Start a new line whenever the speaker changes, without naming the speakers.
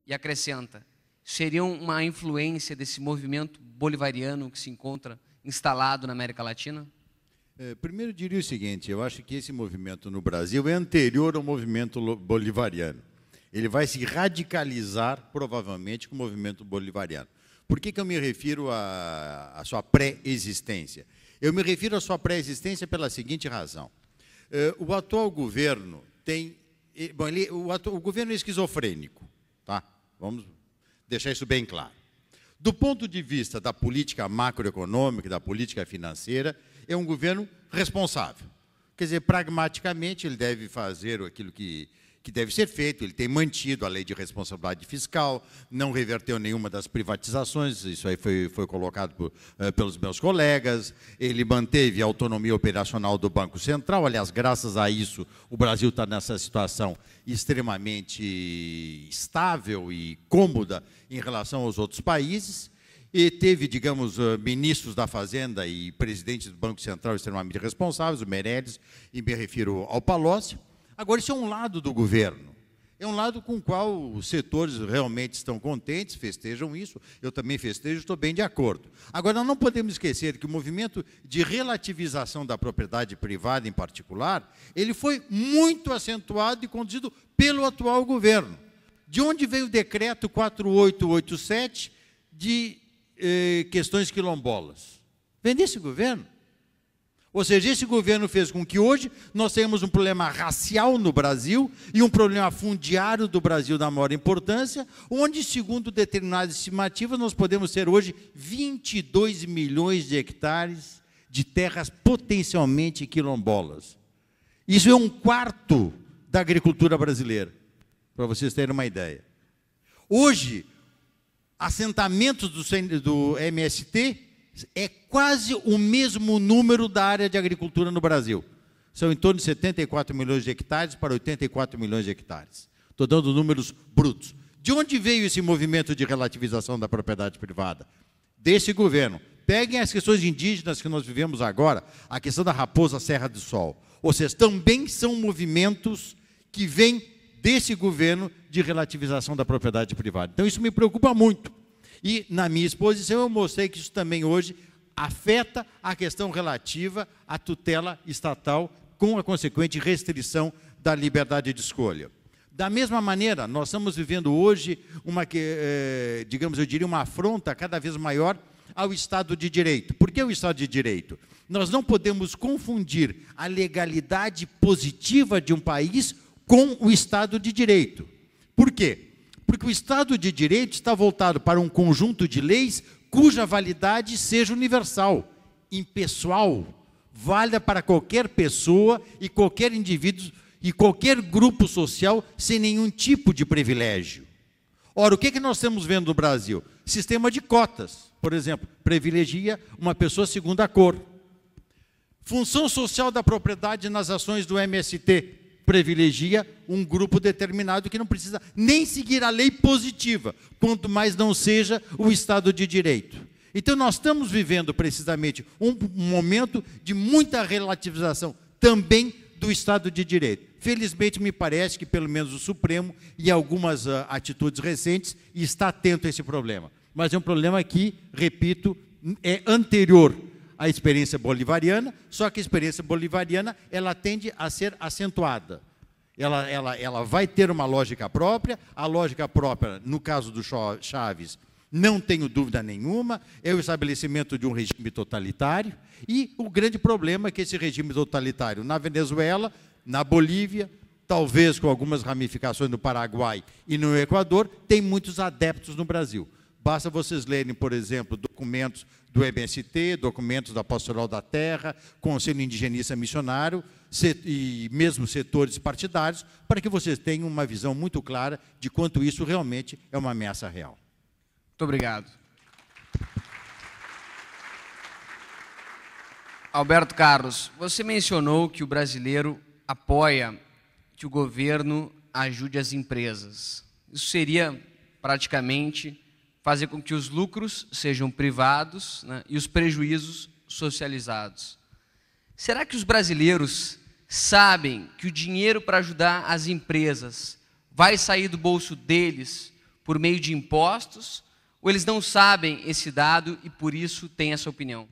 E acrescenta, seria uma influência desse movimento bolivariano que se encontra instalado na América Latina?
Primeiro, eu diria o seguinte, eu acho que esse movimento no Brasil é anterior ao movimento bolivariano. Ele vai se radicalizar, provavelmente, com o movimento bolivariano. Por que eu me refiro à sua pré-existência? Eu me refiro à sua pré-existência pela seguinte razão. O atual governo tem... Bom, o governo é esquizofrênico, tá? Vamos deixar isso bem claro. Do ponto de vista da política macroeconômica, da política financeira, é um governo responsável. Quer dizer, pragmaticamente, ele deve fazer aquilo que deve ser feito, ele tem mantido a lei de responsabilidade fiscal, não reverteu nenhuma das privatizações, isso aí foi colocado pelos meus colegas, ele manteve a autonomia operacional do Banco Central, aliás, graças a isso, o Brasil está nessa situação extremamente estável e cômoda em relação aos outros países, e teve, digamos, ministros da Fazenda e presidentes do Banco Central extremamente responsáveis, o Meirelles, e me refiro ao Palocci. Agora, isso é um lado do governo, é um lado com o qual os setores realmente estão contentes, festejam isso, eu também festejo, estou bem de acordo. Agora, não podemos esquecer que o movimento de relativização da propriedade privada, em particular, ele foi muito acentuado e conduzido pelo atual governo. De onde veio o decreto 4887 de questões quilombolas? Vem desse governo. Ou seja, esse governo fez com que hoje nós tenhamos um problema racial no Brasil e um problema fundiário do Brasil da maior importância, onde, segundo determinadas estimativas, nós podemos ter hoje 22 milhões de hectares de terras potencialmente quilombolas. Isso é um quarto da agricultura brasileira, para vocês terem uma ideia. Hoje, assentamentos do MST é quase o mesmo número da área de agricultura no Brasil. São em torno de 74 milhões de hectares para 84 milhões de hectares. Estou dando números brutos. De onde veio esse movimento de relativização da propriedade privada? Desse governo. Peguem as questões indígenas que nós vivemos agora, a questão da Raposa Serra do Sol. Ou seja, também são movimentos que vêm desse governo de relativização da propriedade privada. Então, isso me preocupa muito. E, na minha exposição, eu mostrei que isso também hoje afeta a questão relativa à tutela estatal com a consequente restrição da liberdade de escolha. Da mesma maneira, nós estamos vivendo hoje digamos, eu diria, uma afronta cada vez maior ao Estado de Direito. Por que o Estado de Direito? Nós não podemos confundir a legalidade positiva de um país com o Estado de Direito. Por quê? Porque o Estado de Direito está voltado para um conjunto de leis cuja validade seja universal, impessoal, válida para qualquer pessoa e qualquer indivíduo e qualquer grupo social sem nenhum tipo de privilégio. Ora, o que nós estamos vendo no Brasil? Sistema de cotas, por exemplo, privilegia uma pessoa segundo a cor. Função social da propriedade nas ações do MST, privilegia um grupo determinado que não precisa nem seguir a lei positiva, quanto mais não seja o Estado de Direito. Então, nós estamos vivendo precisamente um momento de muita relativização também do Estado de Direito. Felizmente, me parece que, pelo menos, o Supremo e algumas atitudes recentes está atento a esse problema. Mas é um problema que, repito, é anterior à experiência bolivariana, só que a experiência bolivariana ela tende a ser acentuada. Ela vai ter uma lógica própria, a lógica própria, no caso do Chaves, não tenho dúvida nenhuma, é o estabelecimento de um regime totalitário, e o grande problema é que esse regime totalitário na Venezuela, na Bolívia, talvez com algumas ramificações no Paraguai e no Equador, tem muitos adeptos no Brasil. Basta vocês lerem, por exemplo, documentos do MST, documentos da Pastoral da Terra, Conselho Indigenista Missionário, e mesmo setores partidários, para que vocês tenham uma visão muito clara de quanto isso realmente é uma ameaça real.
Muito obrigado. Alberto Carlos, você mencionou que o brasileiro apoia que o governo ajude as empresas. Isso seria, praticamente, fazer com que os lucros sejam privados, né, e os prejuízos socializados. Será que os brasileiros sabem que o dinheiro para ajudar as empresas vai sair do bolso deles por meio de impostos, ou eles não sabem esse dado e por isso têm essa opinião?